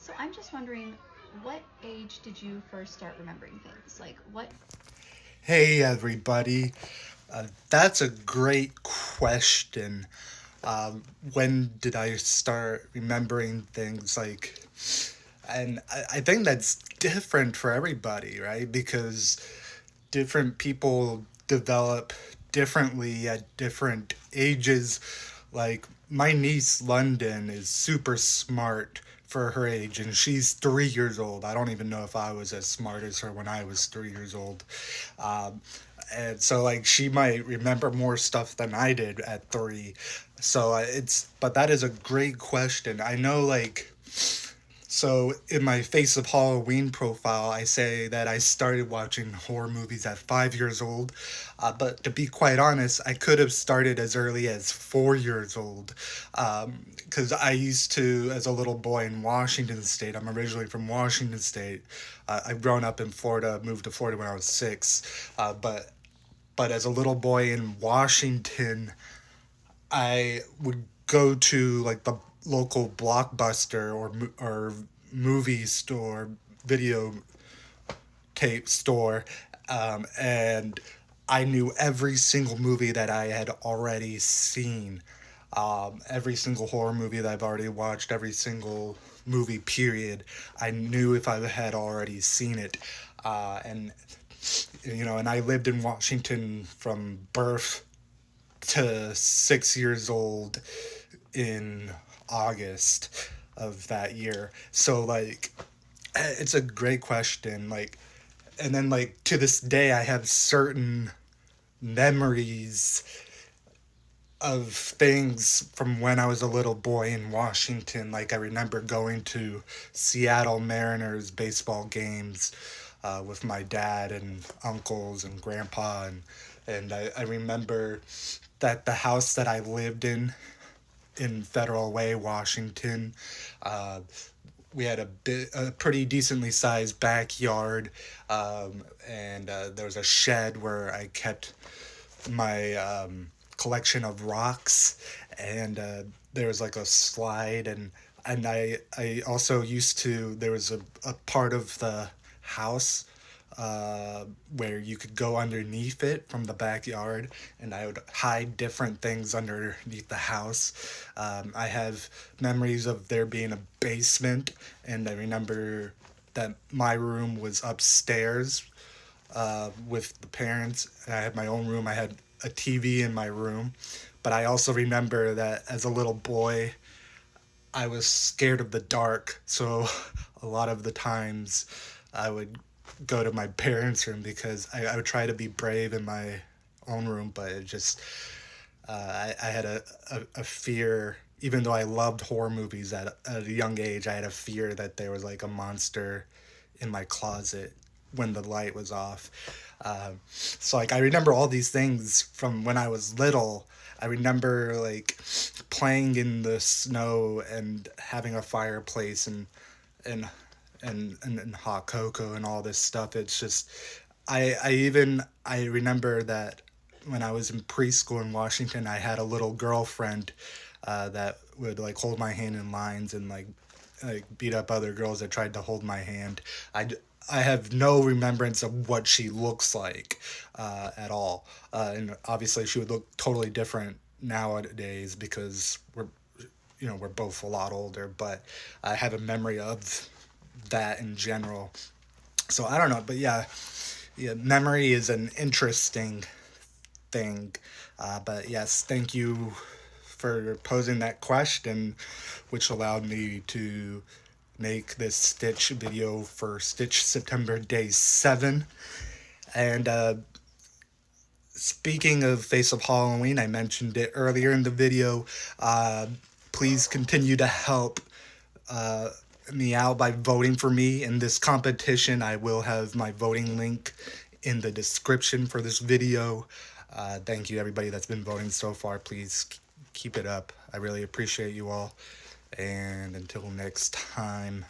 So I'm just wondering, what age did you first start remembering things? Like what? Hey, everybody. That's a great question. When did I start remembering things and I think that's different for everybody, right? Because different people develop differently at different ages. Like my niece London is super smart for her age, and she's 3 years old. I don't even know if I was as smart as her when I was 3 years old. Um, and so like she might remember more stuff than I did at three. So but that is a great question. I know so in my Face of Halloween profile, I say that I started watching horror movies at 5 years old. But to be quite honest, I could have started as early as 4 years old. Because I used to, as a little boy in Washington State, I'm originally from Washington State. I've grown up in Florida, moved to Florida when I was 6. But as a little boy in Washington, I would go to like the local Blockbuster or movie store, video tape store, and I knew every single movie that I had already seen. Every single horror movie that I've already watched, every single movie period, I knew if I had already seen it. And and I lived in Washington from birth to 6 years old in August of that year. So it's a great question. And then to this day, I have certain memories of things from when I was a little boy in Washington. Like I remember going to Seattle Mariners baseball games with my dad and uncles and grandpa, and I remember that the house that I lived in Federal Way, Washington. Uh, we had a pretty decently sized backyard, and there was a shed where I kept my collection of rocks, and there was like a slide, and I also used to there was a part of the house where you could go underneath it from the backyard, and I would hide different things underneath the house. I have memories of there being a basement, and I remember that my room was upstairs with the parents. I had my own room. I had a TV in my room, but I also remember that as a little boy, I was scared of the dark. So a lot of the times, I would go to my parents' room because I would try to be brave in my own room, but it just I had a fear. Even though I loved horror movies at a young age, I had a fear that there was like a monster in my closet when the light was off. So like I remember all these things from when I was little. I remember like playing in the snow and having a fireplace and and hot cocoa and all this stuff. It's just I remember that when I was in preschool in Washington, I had a little girlfriend that would like hold my hand in lines and like beat up other girls that tried to hold my hand. I have no remembrance of what she looks like at all, and obviously she would look totally different nowadays because we're both a lot older. But I have a memory of that in general. So I don't know, but yeah, memory is an interesting thing. But yes, thank you for posing that question, which allowed me to make this Stitch video for Stitch September Day 7. And speaking of Face of Halloween, I mentioned it earlier in the video. Uh, Please continue to help me out by voting for me in this competition. I will have my voting link in the description for this video. Thank you, everybody that's been voting so far. Please keep it up. I really appreciate you all. And until next time.